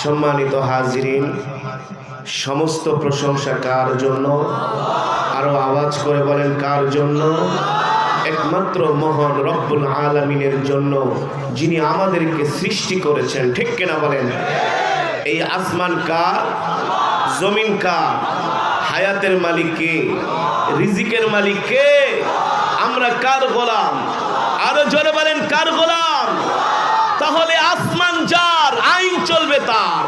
সম্মানিত হাজিরিন, সমস্ত প্রশংসা কার জন্য? আরো আওয়াজ করে বলেন, কার জন্য? একমাত্র মহান রব্বুল আলামিনের জন্য, যিনি আমাদেরকে সৃষ্টি করেছেন। ঠিক কিনা বলেন? এই আসমান কার? জমিন কার? হায়াতের মালিক কে? রিজিকের মালিক কে? আমরা কার গোলাম? আরো জোরে বলেন, কার গোলাম? তাহলে আসমান যার, আইন চলবে তার।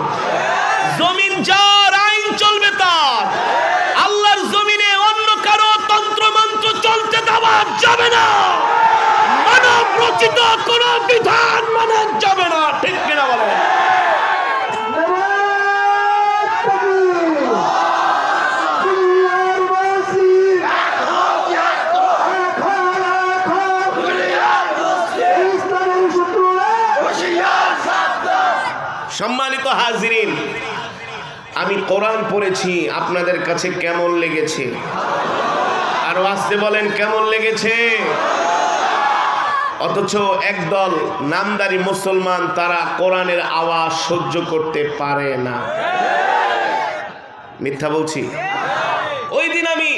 জমিন যার, আইন চলবে তার। আল্লাহর জমিনে অন্য কারো তন্ত্র মন্ত্র চলতে দেওয়া যাবে না। মানব রচিত কোন বিধান মানা যাবে না। ঠিক কিনা বলেন? সম্মানিত হাজিরিন, আমি কোরআন পড়েছি, আপনাদের কাছে কেমন লেগেছে? আরো আসতে বলেন, কেমন লেগেছে? অথচ একদল নামদারি মুসলমান, তারা কোরআনের আওয়াজ সহ্য করতে পারে না। মিথ্যা বলছি? ওই দিন আমি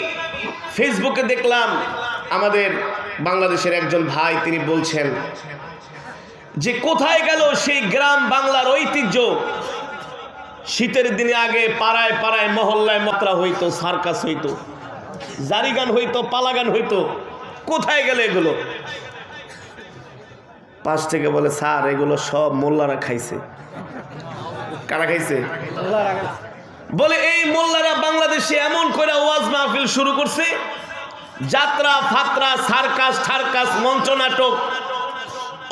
ফেসবুকে দেখলাম, আমাদের বাংলাদেশের একজন ভাই, তিনি বলছেন যে কোথায় গেল সেই গ্রাম বাংলার ঐতিহ্য? শীতের দিনে আগে পাড়ায় পাড়ায় মহল্লায় মাত্রা হইতো, সার্কাস হইতো, জারি গান হইতো, পালা গান হইতো। কোথায় গেল এগুলো? পাশ থেকে বলে, স্যার এগুলো সব মোল্লারা খাইছে। কারা খাইছে? বলে এই মোল্লারা বাংলাদেশে এমন করে ওয়াজ মাহফিল শুরু করছে, যাত্রা ফাত্রা, সার্কাস ঠার্কাস, মঞ্চ নাটক,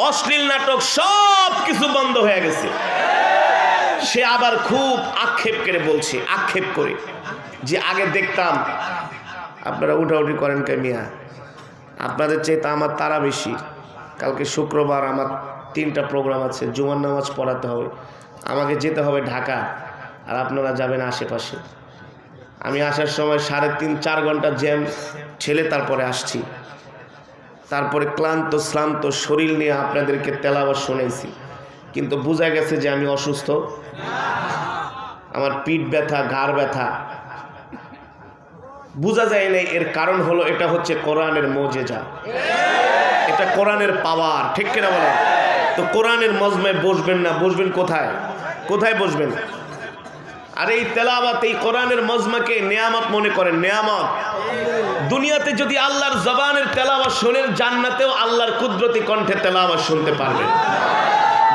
অশ্লীল নাটক সব কিছু বন্ধ হয়ে গেছে। সে আবার খুব আক্ষেপ করে বলছে, আক্ষেপ করে, যে আগে দেখতাম আপনারা উঠাউঠি করেন কে মিয়া, আপনাদের চাইতে আমার তারা বেশি। কালকে শুক্রবার আমার 3টা প্রোগ্রাম আছে, জুমার নামাজ পড়াতে হবে, আমাকে যেতে হবে ঢাকা, আর আপনারা যাবেন আশেপাশে। আমি আসার সময় 3.5-4 ঘন্টা জ্যাম ছেলে তারপরে আসছি। তারপরে ক্লান্ত শ্রান্ত শরীর নিয়ে আপনাদেরকে তেলাওয়াত শুনেছি, কিন্তু বোঝা গেছে যে আমি অসুস্থ। আমার পিঠ ব্যথা, ঘাড় ব্যথা, বোঝা যায় নাই। এর কারণ হলো, এটা হচ্ছে কোরআনের মুজিজা, এটা কোরআনের পাওয়ার। ঠিক কিনা বলেন? তো কোরআনের মজমায় বসবেন না, বসবেন কোথায়? কোথায় বসবেন? আর এই তেলাওয়াত, এই কোরআনের মজমাকে নেয়ামত মনে করেন, নেয়ামত। দুনিয়াতে যদি আল্লাহর জবানের তেলাওয়াত শুনেন, জান্নাতেও আল্লাহর কুদরতি কণ্ঠে তেলাওয়াত শুনতে পারবেন।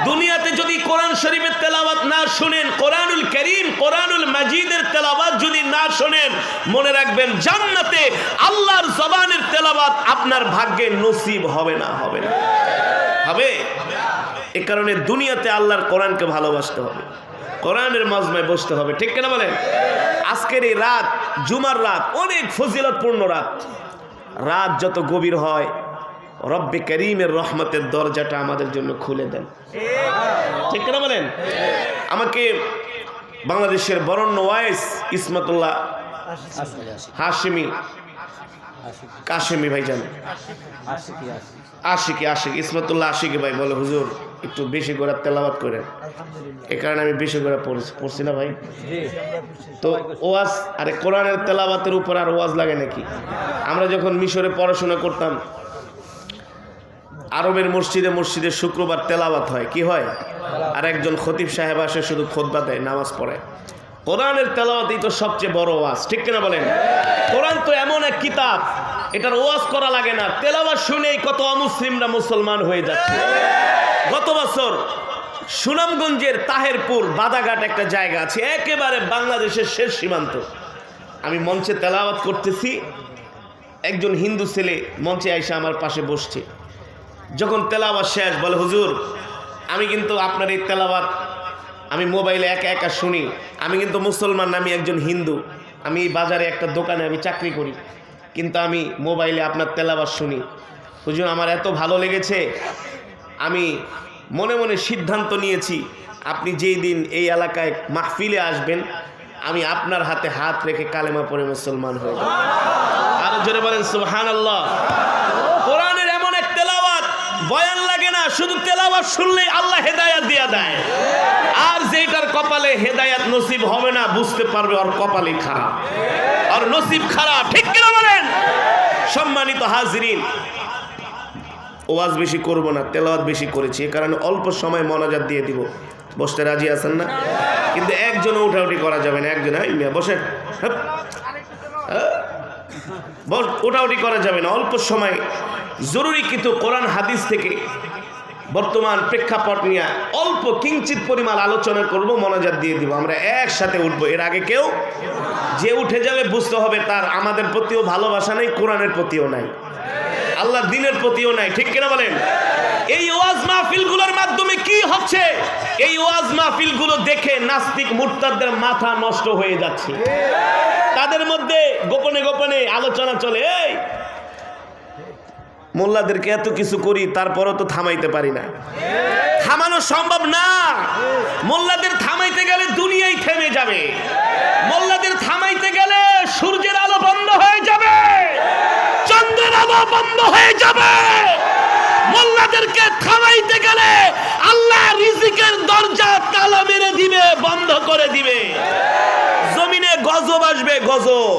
দুনিয়াতে যদি কোরআন শরীফের তেলাওয়াত না শুনেন, কোরআনুল কারীম, কোরআনুল মাজিদের তেলাওয়াত যদি না শুনেন, মনে রাখবেন জান্নাতে আল্লাহর জবানের তেলাওয়াত আপনার ভাগ্যে নসিব হবে না। হবে না? হবে। এ কারণে দুনিয়াতে আল্লাহর কোরআনকে ভালোবাসতে হবে, কোরআনের মজমায় বসতে হবে। ঠিক কিনা বলেন? আজকের এই রাত, জুমার রাত, অনেক ফজিলতপূর্ণ রাত। রাত যত গভীর হয়, রব্বে করিমের রহমতের দরজাটা আমাদের জন্য খুলে দেন। ঠিক কিনা বলেন? আমাকে বাংলাদেশের বরেণ্য ওয়াইস ইসমাতুল্লাহ হাশেমি, কাশেমি ভাইজান, আশিকি ইসমাতুল্লাহ আশিকি ভাই বলে, হুজুর একটু বেশি করে তেলাওয়াত করেন। এ কারণে আমি বেশি করে পড়ছি না ভাই। তো ওয়াজ, আরে কোরআনের তেলাওয়াতের উপর আর ওয়াজ লাগে নাকি? আমরা যখন মিশরে পড়াশোনা করতাম, আরবের মসজিদে মসজিদে শুক্রবার তেলাওয়াত হয়। কি হয়? আর একজন খতিব সাহেব আসে, শুধু খুতবা দেয়, নামাজ পড়ে। কোরআনের তেলাওয়াতই তো সবচেয়ে বড় ওয়াজ। ঠিক কিনা বলেন? কোরআন তো এমন এক কিতাব, এটার ওয়াজ করা লাগে না, তেলাওয়াত শুনেই কত অমুসলিমরা মুসলমান হয়ে যাচ্ছে। গত বছর সুনামগঞ্জের তাহেরপুর বাদাঘাট একটা জায়গা আছে, একেবারে বাংলাদেশের শেষ সীমান্ত। আমি মঞ্চে তেলাওয়াত করতেছি, একজন হিন্দু ছেলে মঞ্চে এসে আমার পাশে বসছে। যখন তেলাওয়াত শেষ, বলে, হুজুর আমি কিন্তু আপনার এই তেলাওয়াত আমি মোবাইলে একা একা শুনি, আমি কিন্তু মুসলমান না, আমি একজন হিন্দু, আমি বাজারে একটা দোকানে আমি চাকরি করি, কিন্তু আমি মোবাইলে আপনার তেলাওয়াত শুনি। হুজুর আমার এত ভালো লেগেছে, আমি মনে মনে সিদ্ধান্ত নিয়েছি, আপনি যেই দিন এই এলাকায় মাহফিলে আসবেন, আমি আপনার হাতে হাত রেখে কালেমা পড়ে মুসলমান হয়ে যাব। আরো জোরে বলেন সুবহানাল্লাহ। কোরআনের এমন এক তেলাওয়াত, বয়ান লাগে না, শুধু তেলাওয়াত শুনলেই আল্লাহ হেদায়েত দিয়ে দেয়। আর যেটার কপালে হেদায়াত নসিব হবে না, বুঝতে পারবে ওর কপালে খারাপ, আর নসিব খারাপ। ঠিক কিনা বলেন? সম্মানিত হাজিরিন, ওয়াজ বেশি করব না, তেলাওয়াত বেশি করেছি, এ কারণে অল্প সময় মোনাজাত দিয়ে দিব। বসতে রাজি আছেন না? কিন্তু একজনও উঠাউঠি করা যাবে না। একজন বসে উঠাউঠি করা যাবে না, অল্প সময় জরুরি কিন্তু কোরআন হাদিস থেকে বর্তমান প্রেক্ষাপট নিয়ে অল্প কিঞ্চিত পরিমাণ আলোচনা করব, মোনাজাত দিয়ে দিব, আমরা একসাথে উঠবো। এর আগে কেউ যে উঠে যাবে বুঝতে হবে তার আমাদের প্রতিও ভালোবাসা নেই, কোরআনের প্রতিও নাই, আল্লাহর দ্বীনের প্রতিও নাই। ঠিক কিনা বলেন? এই ওয়াজ মাহফিলগুলোর মাধ্যমে কি হচ্ছে? এই ওয়াজ মাহফিলগুলো দেখে নাস্তিক মুরতাদদের মাথা নষ্ট হয়ে যাচ্ছে। তাদের মধ্যে গোপনে গোপনে আলোচনা চলে, এই মোল্লাদেরকে এত কিছু করি তারপরও তো থামাইতে পারি না। থামানো সম্ভব না। মোল্লাদের থামাইতে গেলে দুনিয়াই থেমে যাবে। মোল্লাদের থামাইতে গেলে সূর্যের আলো বন্ধ হয়ে যাবে, চন্দ্রের আলো বন্ধ হয়ে যাবে। মোল্লাদেরকে থামাইতে গেলে আল্লাহ রিজিকের দরজা তালা মেরে দিবে, বন্ধ করে দিবে। জমিনে গজব আসবে, গজব।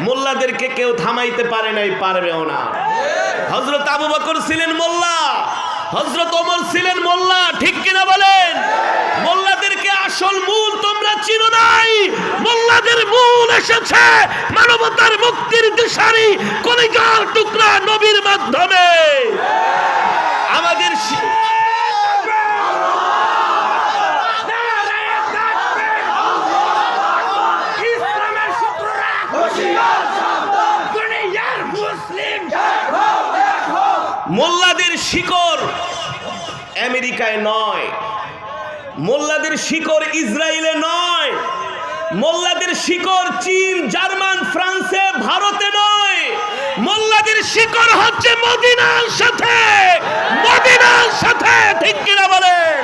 মোল্লাদেরকে কেউ থামাইতে পারে নাই, পারবেও না। হযরত আবু বকর ছিলেন মোল্লা, হযরত ওমর ছিলেন মোল্লা। ঠিক কিনা বলেন? মোল্লাদেরকে আসল মূল তোমরা চিনো নাই। মোল্লাদের মূল এসেছে মানবতার মুক্তির দিশারি কলিজার টুকরা নবীর মাধ্যমে। আমাদের মোল্লাদের শিকড় আমেরিকায় নয়, মোল্লাদের শিকড় ইসরায়েলে নয়, মোল্লাদের শিকড় চীন, জার্মান, ফ্রান্সে, ভারতে নয়। মোল্লাদের শিকড় হচ্ছে মদিনার সাথে, মদিনার সাথে। ঠিক কিনা বলেন?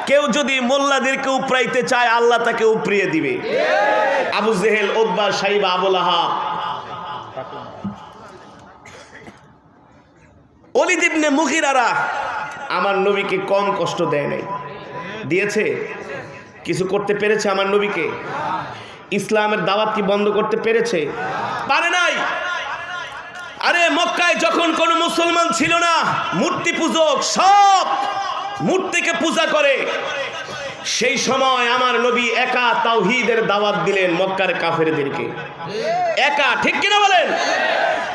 কেউ যদি মোল্লাদেরকে উপরাইতে চায় আল্লাহ তাকে উপরিয়ে দিবে। আবু জেহেল, উতবা, সাইবা, আবু লাহাব, ওলীদ ইবনে মুগীরারা আমার নবীকে কম কষ্ট দেয় নাই, দিয়েছে? কিছু করতে পেরেছে আমার নবীকে? ইসলামের দাওয়াত কি বন্ধ করতে পেরেছে? পারে নাই। আরে মক্কায় যখন কোনো মুসলমান ছিল না, মূর্তি পূজক, সব মূর্তিকে পূজা করে, সেই সময় আমার নবী একা তাওহীদের দাওয়াত দিলেন মক্কার কাফেরদেরকে, একা। ঠিক কিনা বলেন?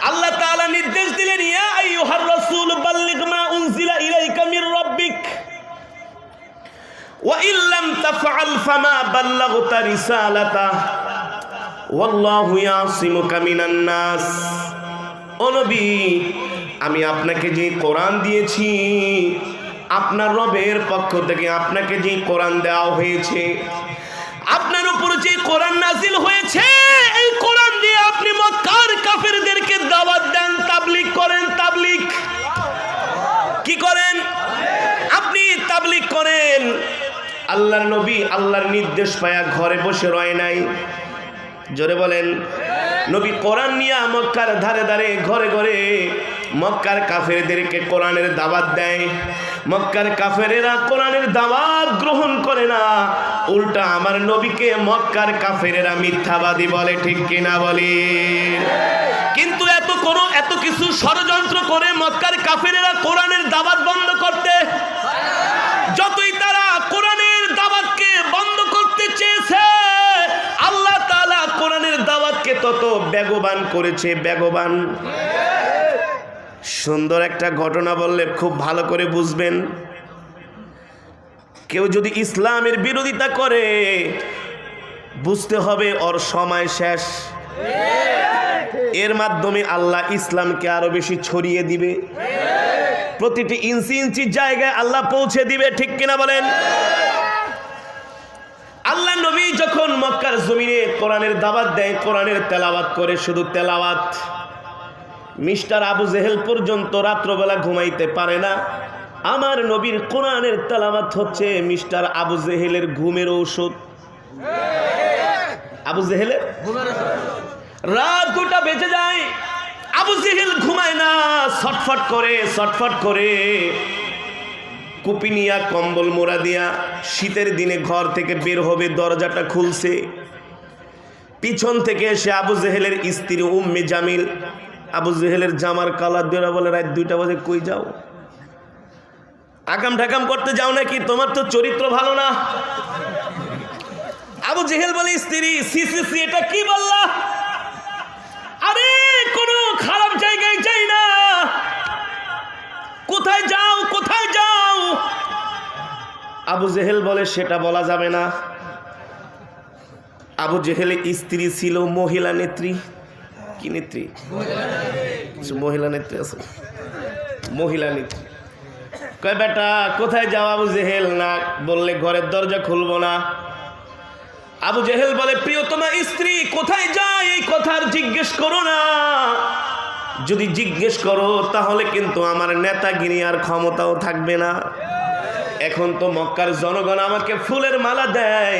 আল্লাহ তাআলা নির্দেশ দিলেন, ইয়া আইয়ুহার রাসূল বাল্লিগ মা উনজিলা ইলাইকা মির রাব্বিক ওয়া ইল্লাম তাফআল ফামা বাল্লাগতা রিসালাতা ওয়াল্লাহু ইয়াসিমুকা মিনান নাস। ও নবী, আমি আপনাকে যে কোরআন দিয়েছি, আপনার রবের পক্ষ থেকে আপনাকে যে কোরআন দেওয়া হয়েছে, আপনার উপর যে কোরআন নাজিল হয়েছে, এই কোরআন দিয়ে আপনি মক্কার কাফেরদেরকে দাওয়াত দেন, তাবলীগ করেন। তাবলীগ কি করেন? আপনি তাবলীগ করেন। আল্লাহর নবী আল্লাহর নির্দেশ পায়া ঘরে বসে রয় নাই। জোরে বলেন। নবী কোরআন নিয়ে মক্কার ধারে ধারে, ঘরে ঘরে মক্কার কাফেরদেরকে কোরআনের দাওয়াত দেয়। মক্কার কাফেরেরা কোরআনের দাওয়াত গ্রহণ করে না, উল্টা আমার নবীকে মক্কার কাফেরেরা মিথ্যাবাদী বলে। ঠিক কিনা বলেন? কিন্তু এত কিছু ষড়যন্ত্র করে মক্কার কাফেরেরা কোরআনের দাওয়াত বন্ধ করতে, যতই তারা কোরআনের দাওয়াতকে বন্ধ করতে চেয়েছে, আল্লাহ তাআলা কোরআনের দাওয়াতকে তত বেগবান করেছে, বেগবান। সুন্দর একটা ঘটনা বললে খুব ভালো করে বুঝবেন। কেউ যদি ইসলামের বিরোধিতা করে, বুঝতে হবে ওর সময় শেষ। এর মাধ্যমে আল্লাহ ইসলামকে আরো বেশি ছড়িয়ে দিবে, প্রতিটি ইঞ্চি ইঞ্চি জায়গায় আল্লাহ পৌঁছে দিবে। ঠিক কিনা বলেন? আল্লাহ নবী যখন মক্কার জমিনে কোরআনের দাওয়াত দেয়, কোরআনের তেলাওয়াত করে, শুধু তেলাওয়াত। মিস্টার আবু জেহেল পর্যন্ত রাত্রবেলা ঘুমাইতে পারে না। আমার নবীর কোরআনের তেলাওয়াত হচ্ছে মিস্টার আবু জেহেলের ঘুমের ঔষধ। আবু জেহেলের রাত 2টা বেজে যায়, আবু জেহেল ঘুমায় না, ছটফট করে ছটফট করে। কুপি নিয়া কম্বল মোড়া দিয়া শীতের দিনে ঘর থেকে বের হবে, দরজাটা খুলছে, পিছন থেকে এসে আবু জেহেলের স্ত্রী উম্মে জামিল আবু জেহেলের জামার কালার দিয়ে বলে, রাত 2টা বাজে কই যাও? আকাম ঢাকাম করতে যাও নাকি? তোমার তো চরিত্র ভালো না। আবু জেহেল বলে, স্ত্রী সি সি সি, এটা কি বললা? আরে কোনো খারাপ জায়গায় যাই না। কোথায় যাও, কোথায় যাও? আবু জেহেল বলে, সেটা বলা যাবে না। আবু জেহেলের স্ত্রী ছিল মহিলা নেত্রী। কি নেত্রী? মহিলা নেত্রী আছে, মহিলা নেত্রী। কয়, বেটা কোথায় যাও? আবু জেহেল না বললে ঘরের দরজা খুলবো না। আবু জেহেল বলে, প্রিয়তমা স্ত্রী কোথায় যায় এই কথা আর জিজ্ঞেস করো না। যদি জিজ্ঞেস করো তাহলে কিন্তু আমার নেতাগিরি আর ক্ষমতাও থাকবে না। এখন তো মক্কার জনগণ আমাকে ফুলের মালা দেয়,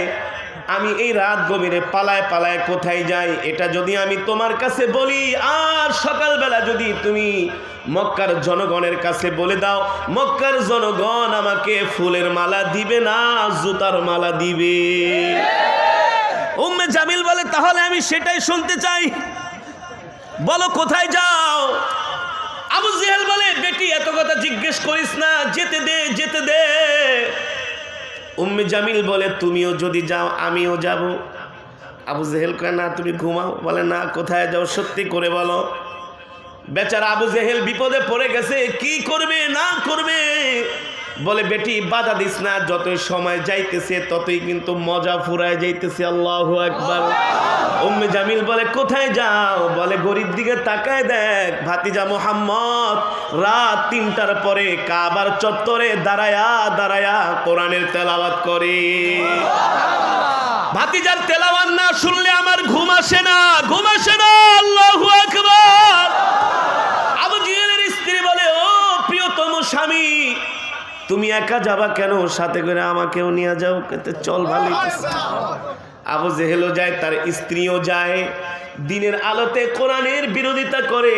আমি এই রাত গভীরে পালায় পালায় কোথায় যাই, এটা যদি আমি তোমার কাছে বলি আর সকালবেলা যদি তুমি মক্কার জনগণের কাছে বলে দাও, মক্কার জনগণ আমাকে ফুলের মালা দিবে না, জুতার মালা দিবে। উম্মে জামিল বলে, তাহলে আমি সেটাই শুনতে চাই, বলো কোথায় যাও? আবু জেহেল বলে, বেটি এত কথা জিজ্ঞেস করিস না, যেতে দে, যেতে দে। উম্মে জামিল বলে, তুমিও যদি যাও আমিও যাব। আবু জেহেল কয়, না তুমি ঘুমাও। বলে, না কোথায় যাও সত্যি করে বলো। বেচারা আবু জেহেল বিপদে পড়ে গেছে, কি করবে না করবে। বলে, বেটি বাধা দিস না, যতই সময় যাইতেছে ততই কিন্তু মজা ফুরায় যাইতেছে। আল্লাহু আকবার। উম্মে জামিল বলে, কোথায় যাও? বলে, গরিব দিকে তাকায় দেখ, ভাতিজা মুহাম্মদ রাত 3টার পরে কাবার চত্বরে দাঁড়ায়া দাঁড়ায়া কোরআনের তেলাওয়াত করে। ভাতিজার তেলাওয়াত না শুনলে আমার ঘুম আসে না, ঘুম আসে না। আল্লাহু আকবার। আবু জেহেলের স্ত্রী বলে, ও প্রিয়তম স্বামী, তুমি একা যাবা কেন? সাথে করে আমাকেও নিয়ে যাও। চল, ভালো। আবু জেহেলও যায়, তার স্ত্রীও যায়। দিনের আলোতে কোরআনের বিরোধিতা করে,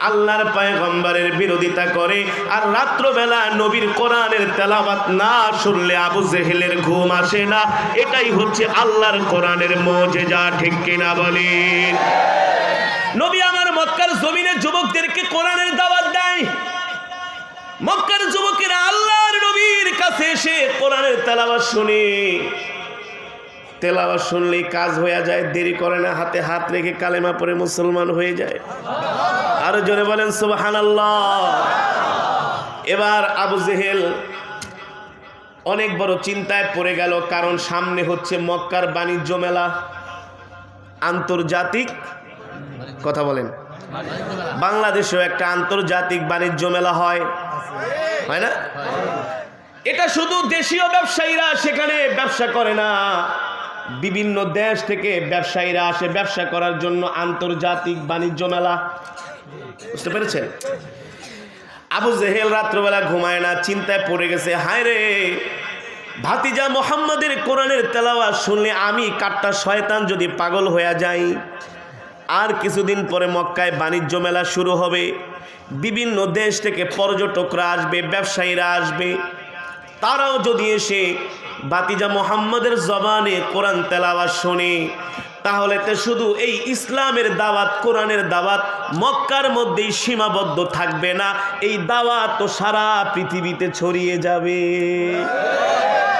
আল্লাহর পয়গম্বরের বিরোধিতা করে। আর রাত্রবেলা নবীর কোরআনের তেলাওয়াত না শুনলে আবু জেহেলের ঘুম আসে না। এটাই হচ্ছে আল্লাহর কোরআনের মুজিজা, ঠিক কিনা বলেন? নবী আমার মক্কার জমিনে যুবকদেরকে কোরআনের দাওয়াত দেয়। মক্কার যুবকেরা আল্লাহর নবীর কাছে এসে কোরআনের তেলাওয়াত শুনে, তেলাওয়াত শুনলেই কাজ হয়ে যায়, দেরি করে না, হাতে হাত রেখে কালেমা পড়ে মুসলমান হয়ে যায়। আরো জোরে বলেন সুবহানাল্লাহ। এবার আবু জেহেল অনেক বড় চিন্তায় পড়ে গেল, কারণ সামনে হচ্ছে মক্কার বাণিজ্য মেলা, আন্তর্জাতিক। কথা বলেন, বাংলাদেশেও একটা আন্তর্জাতিক বাণিজ্য মেলা হয় না? এটা শুধু দেশীয় ব্যবসায়ীরা সেখানে ব্যবসা করে না, বিভিন্ন দেশ থেকে ব্যবসায়ীরা আসে ব্যবসা করার জন্য। আন্তর্জাতিক বাণিজ্য মেলা, বুঝতে পেরেছেন? আবু জেহেল রাত্রবেলা ঘুমায় না, চিন্তায় পড়ে গেছে, হায় রে, ভাতিজা মুহাম্মাদের কোরআনের তেলাওয়াত শুনলে আমি কাট্টা শয়তান যদি পাগল হয়ে যাই। আর কিছুদিন পরে মক্কায় বাণিজ্য মেলা শুরু হবে, বিভিন্ন দেশ থেকে পর্যটকরা আসবে, ব্যবসায়ীরা আসবে। তারাও যদি এসে ভাতিজা মুহাম্মাদের জবানে কোরআন তেলাওয়াত শুনে, তাহলে তো শুধু এই ইসলামের দাওয়াত, কোরআনের দাওয়াত মক্কার মধ্যেই সীমাবদ্ধ থাকবে না, এই দাওয়াত তো সারা পৃথিবীতে ছড়িয়ে যাবে।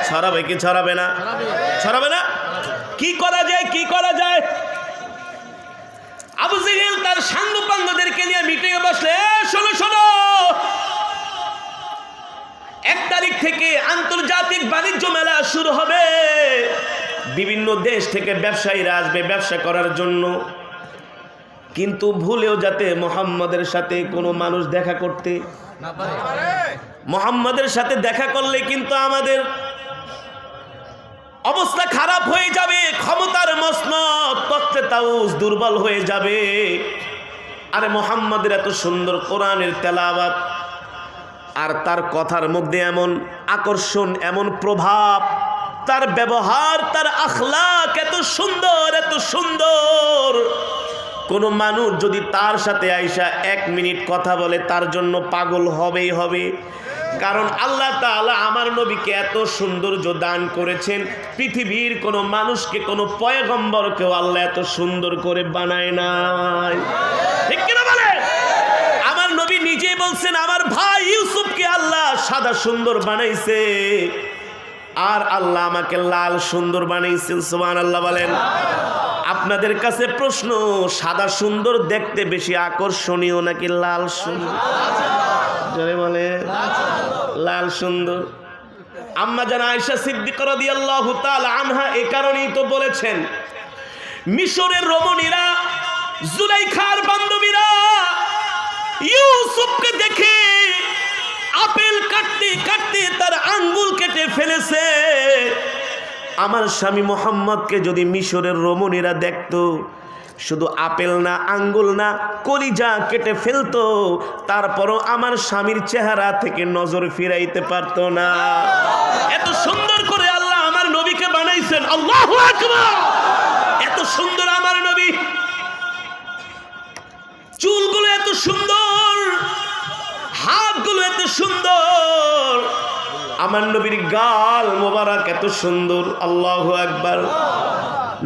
ছড়াবে কি ছড়াবে না? ছড়াবে না? কি করা যায়, কি করা যায়? আবু জেহেল তার সাঙ্গপাঙ্গদেরকে নিয়ে মিটিংয়ে বসলে, শোনো শোনো, 1 তারিখ থেকে আন্তর্জাতিক বাণিজ্য মেলা শুরু হবে। বিভিন্ন দেশ থেকে ব্যবসায়ীরা আসবে ব্যবসা করার জন্য, কিন্তু ভুলেও যাতে মুহাম্মাদের সাথে কোনো মানুষ দেখা করতে না পারে। মুহাম্মাদের সাথে দেখা করলে কিন্তু আমাদের অবস্থা খারাপ হয়ে যাবে, ক্ষমতার মসনদ তখ্তে তাউস দুর্বল হয়ে যাবে। আরে মুহাম্মাদের এত সুন্দর কোরআনের তেলাওয়াত, আর তার কথার মধ্যে এমন আকর্ষণ, এমন প্রভাব, তার ব্যবহার, তার আখলাক এত সুন্দর, এত সুন্দর। কোনো মানুষ যদি তার সাথে আইসা 1 মিনিট কথা বলে তার জন্য পাগল হবেই হবে। কারণ আল্লাহ তাআলা আমার নবীকে এত সৌন্দর্য দান করেছেন, পৃথিবীর কোনো মানুষকে, কোনো পয়গম্বরকেও আল্লাহ এত সুন্দর করে বানায় নাই। ঠিক কিনা বলে? আমার নবী নিজেই বলছেন আমার ভাই ইউসুফকে আল্লাহ সাদা সুন্দর বানাইছে, আর আল্লাহ আমাকে লাল সুন্দর বানাইছেন। সুবহানাল্লাহ বলেন। আপনাদের কাছে প্রশ্ন, সাদা সুন্দর দেখতে বেশি আকর্ষণীয় নাকি লাল সুন্দর? জোরে বলে। লাল সুন্দর। আম্মা জান আয়েশা সিদ্দিকা রাদিয়াল্লাহু তাআলা আনহা এই কারণেই তো বলেছেন, মিশরের রমণীরা, জুলাইখার বান্ধবীরা ইউসুফকে দেখে আপেল কাটতে কাটতে তার আঙ্গুল কেটে ফেলেছে। আমার স্বামী মোহাম্মদকে যদি মিশরের রমণীরা দেখতো, শুধু আপেল না, আঙ্গুল না, কলিজা কেটে ফেলতো, তারপরও আমার স্বামীর চেহারা থেকে নজর ফিরাইতে পারতো না। এত সুন্দর করে আল্লাহ আমার নবীকে বানাইছেন। আল্লাহু আকবার। এত সুন্দর আমার নবী, চুলগুলো এত সুন্দর, হাতগুলো এত সুন্দর, আমার নবীর গাল মোবারক এত সুন্দর। আল্লাহু আকবার।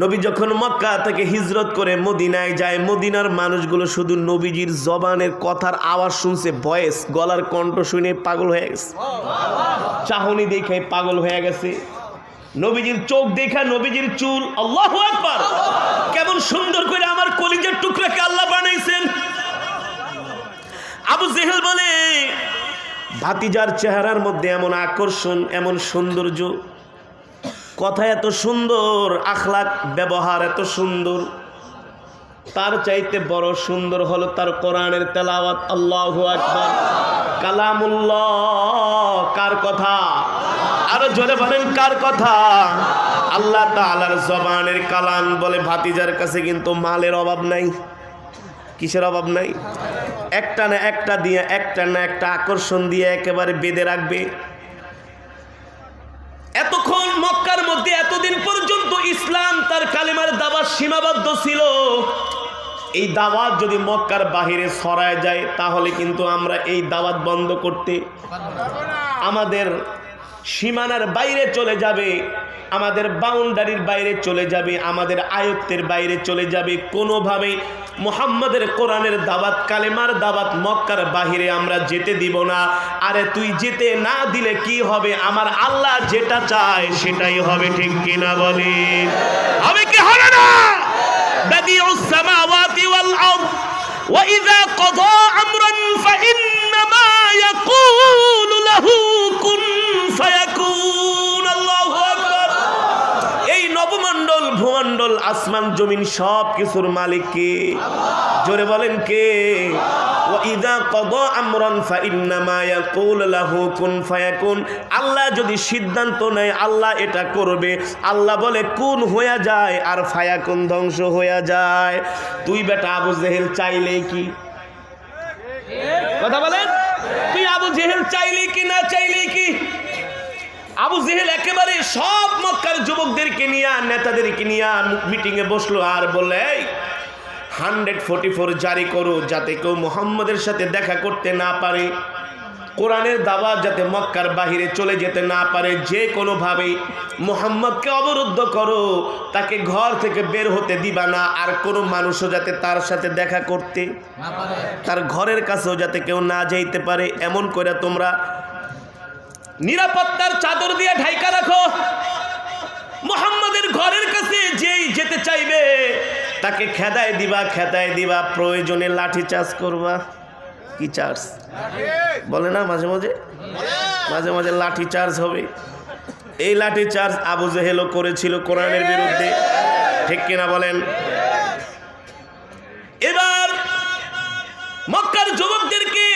নবী যখন মক্কা থেকে হিজরত করে মদিনায় যায়, মদিনার মানুষগুলো শুধু নবীজির জবানের কথার আওয়াজ শুনছে, ভয়েস, গলার কণ্ঠ শুনে পাগল হয়ে গেছে। চাহনি দেখে পাগল হয়ে গেছে, নবীজির চোখ দেখা, নবীজির চুল। আল্লাহু আকবার। কেমন সুন্দর করে আমার কলিজার টুকরাকে আল্লাহ বানাইছেন। আবু জেহেল বলে, ভাতিজার চেহারার মধ্যে এমন আকর্ষণ, এমন সৌন্দর্য, কথা এত সুন্দর, আখলাক ব্যবহার এত সুন্দর, তার চাইতে বড় সুন্দর হলো তার কোরআনের তেলাওয়াত। আল্লাহু আকবার। কালামুল্লাহ। কার কথা? আরো জোরে বলেন, কার কথা? আল্লাহ তাআলার জবানের কালাম। বলে ভাতিজার কাছে কিন্তু মালের অভাব নাই। কিসের অভাব নাই? একটা না একটা দিয়ে, একটা না একটা আকর্ষণ দিয়ে একেবারে বেঁধে রাখবে। এতক্ষণ মক্কার মধ্যে এতদিন পর্যন্ত ইসলাম তার কালেমার দাওয়াত সীমাবদ্ধ ছিল। এই দাওয়াত যদি মক্কার বাহিরে ছড়ায় যায়, তাহলে কিন্তু আমরা এই দাওয়াত বন্ধ করতে, আমাদের সীমানার বাইরে চলে যাবে, আমাদের বাউন্ডারির বাইরে চলে যাবে, আমাদের আয়ত্তের বাইরে চলে যাবে। কোনোভাবেই মুহাম্মাদের কোরআনের দাওয়াত, কালেমার দাওয়াত মক্কার বাহিরে আমরা যেতে দিব না। আরে তুই যেতে না দিলে কি হবে? আমার আল্লাহ যেটা চায় সেটাই হবে। ঠিক কিনা বলি? হবে কি হবে না? বাদিউস সামাওয়াতি ওয়াল আরদ ওয়া ইযা ক্বাদা আমরান ফাইন্নামা ইয়াকুলু লাহু কুন ফায়াকুন। আল্লাহু আকবার। এই নবমণ্ডল, ভূমণ্ডল, আসমান জমিন সব কিছুর মালিক কে? জোরে বলেন কে? ওয়া ইযা ক্বাদা আমরান ফাইন্নামা ইয়াকুলু লাহু কুন ফায়াকুন। আল্লাহ যদি সিদ্ধান্ত নেয় আল্লাহ এটা করবে, আল্লাহ বলে কুন হয়ে যায়, আর ফায়াকুন ধ্বংস হয়ে যায়। তুই বেটা আবু জেহেল চাইলেই কি? কথা বলেন। তুই আবু জেহেল চাইলেই কি না চাইলেই কি? আবু জেহেল একেবারে সব মক্কার যুবকদেরকে নিয়ে, নেতাদেরকে নিয়ে মিটিংয়ে বসলো আর বললে, 144 জারি করো, যাতে কেউ মুহাম্মাদের সাথে দেখা করতে না পারে, কোরআনের দাওয়াত যাতে মক্কার বাহিরে চলে যেতে না পারে। যে কোনোভাবেই মুহাম্মদকে অবরুদ্ধ করো, তাকে ঘর থেকে বের হতে দিবা না। আর কোনো মানুষও যাতে তার সাথে দেখা করতে না পারে, তার ঘরের কাছেও যাতে কেউ না যাইতে পারে, এমন করে তোমরা নিরাপত্তার চাদর দিয়ে ঢাইকা রাখো। মুহাম্মাদের ঘরের কাছে যেই যেতে চাইবে তাকে খেদায় দিবা, খেদায় দিবা, প্রয়োজনে লাঠি চার্জ করবা। কি চার্জ বলে না? মাঝে মাঝে মাঝে মাঝে লাঠি চার্জ হবে। এই লাঠি চার্জ আবু জেহেলও করেছিল কোরআনের বিরুদ্ধে। ঠিক কিনা বলেন? এবার মক্কার যুবকদেরকে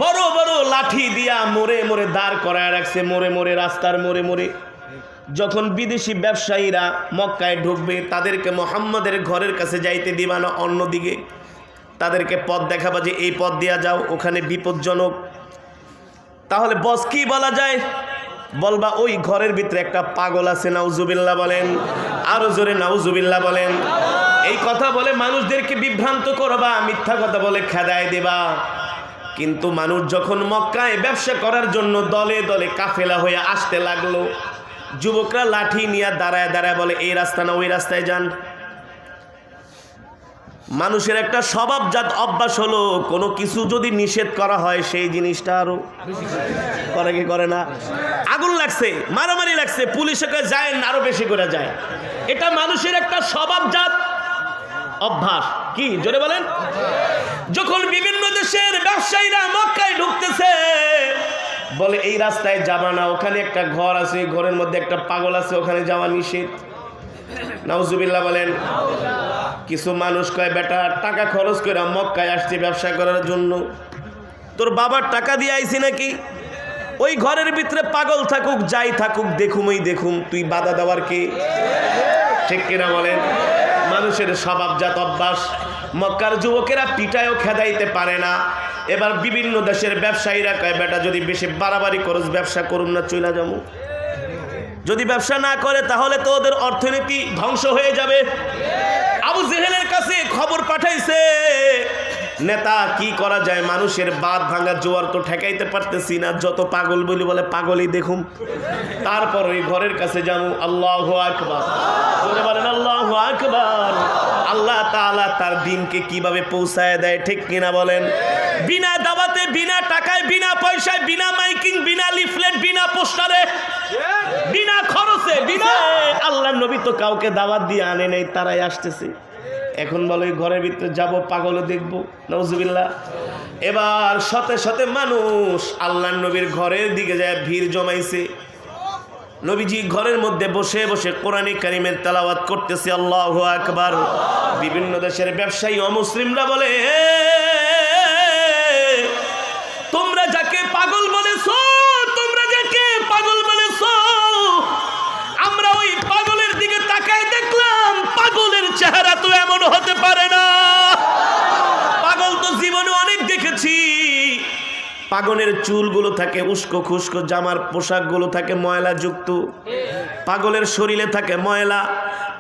বড় বড় লাঠি দিয়া মোড়ে মোড়ে দাঁড় করায় রাখছে, মোড়ে মোড়ে, রাস্তার মোড়ে মোড়ে। যখন বিদেশি ব্যবসায়ীরা মক্কায় ঢুকবে, তাদেরকে মুহাম্মাদের ঘরের কাছে যাইতে দিবা না, অন্যদিকে তাদেরকে পথ দেখাবা যে এই পথ দিয়া যাও, ওখানে বিপজ্জনক। তাহলে বস কি বলা যায়? বলবা ওই ঘরের ভিতরে একটা পাগল আছে। নাউজুবিল্লাহ বলেন। আরো জোরে নাউজুবিল্লাহ বলেন। এই কথা বলে মানুষদেরকে বিভ্রান্ত করবা, মিথ্যা কথা বলে খেদায় দেবা। কিন্তু মানুষ যখন মক্কায় ব্যবসা করার জন্য দলে দলে কাফেলা হয়ে আসতে লাগলো, যুবকরা লাঠি নিয়ে দাঁড়ায় দাঁড়ায় বলে এই রাস্তা না ওই রাস্তায় যান। মানুষের একটা স্বভাবজাত অভ্যাস হলো, কোনো কিছু যদি নিষেধ করা হয় সেই জিনিসটা আরো করে কি করে না। আগুন লাগছে, মারামারি লাগছে, পুলিশে যায় না, আরো বেশি করে যায়। এটা মানুষের একটা স্বভাবজাত অভ্যাস। কি জোরে বলেন? যখন বিভিন্ন দেশের ব্যবসায়ীরা মক্কায় ঢুকতেছে, বলে এই রাস্তায় যাবা না, ওখানে একটা ঘর আছে, ঘরের মধ্যে একটা পাগল আছে, ওখানে যাওয়া নিষেধ। নাউজুবিল্লাহ বলেন। কিছু মানুষ কয় বেটা টাকা খরচ করে মক্কায় আসছে ব্যবসা করার জন্য, তোর বাবার টাকা দিয়ে আইছি নাকি? ওই ঘরের ভিতরে পাগল থাকুক যাই থাকুক, দেখুমই দেখুম, তুই বাধা দেওয়ার কে? ঠিক কিনা বলেন? মানুষের স্বভাবজাত অভ্যাস। মক্কার যুবকেরা পিটায়ও খেদাইতে পারে না। এবার বিভিন্ন দেশের ব্যবসায়ীরা কয় বেটা যদি বেশি বাড়াবাড়ি করস ব্যবসা করুন না, চইলা যাবো। যদি ব্যবসা না করে তাহলে তো ওদের অর্থনীতি ধ্বংস হয়ে যাবে। আবু জেহেলের কাছে খবর পাঠাইছে, নেতা কি করা যায়, মানুষের বাদ ভাঙা জোয়ার তো ঠেকাইতে পারতেছি না, যত পাগল বলি বলে পাগলই দেখুম, তারপর ওই ঘরের কাছে যাবো। আল্লাহু আকবার, বলেন আল্লাহু আকবার। আল্লাহ তাআলা তার দিনকে কিভাবে পৌঁছায় দেয়, ঠিক কিনা বলেন? বিনা দাওয়াতে, বিনা টাকায়, বিনা পয়সায়, বিনা মাইকিং, বিনা লিফলেট, বিনা পোস্টারে, বিনা খরচে, বিনা। আল্লাহর নবী তো কাউকে দাওয়াত দিয়ে আনে নাই, তারাই আসতেছে। এখন বলো এই ঘরের ভিতরে যাবো, পাগলও দেখবো। নাউজুবিল্লাহ। এবার শতে শতে মানুষ আল্লাহর নবীর ঘরের দিকে যায়, ভিড় জমাইছে। নবীজি ঘরের মধ্যে বসে বসে কোরআনে কারিমের তেলাওয়াত করতেছে। আল্লাহু আকবার। বিভিন্ন দেশের ব্যবসায়ী অমুসলিমরা বলে, তোমরা যাকে পাগল বলেছো, তোমরা যাকে পাগল বলেছো, আমরা ওই পাগলের দিকে তাকাই দেখলাম, পাগলের চেহারা তো এমন হতে পারে না। পাগল তো জীবনে অনেক দেখেছি। পাগলের চুলগুলো থাকে উস্কো খুস্কো, জামার পোশাকগুলো থাকে ময়লা যুক্ত, পাগলের শরীরে থাকে ময়লা,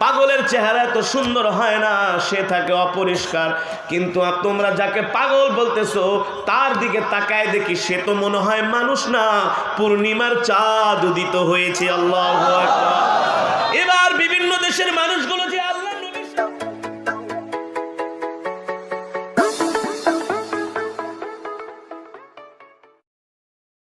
পাগলের চেহারা এত সুন্দর হয় না, সে থাকে অপরিষ্কার। কিন্তু তোমরা যাকে পাগল বলতেছো তার দিকে তাকায় দেখি, সে তো মনে হয় মানুষ না, পূর্ণিমার চাঁদ উদিত হয়েছে। আল্লাহু আকবার। এবার বিভিন্ন দেশের মানুষ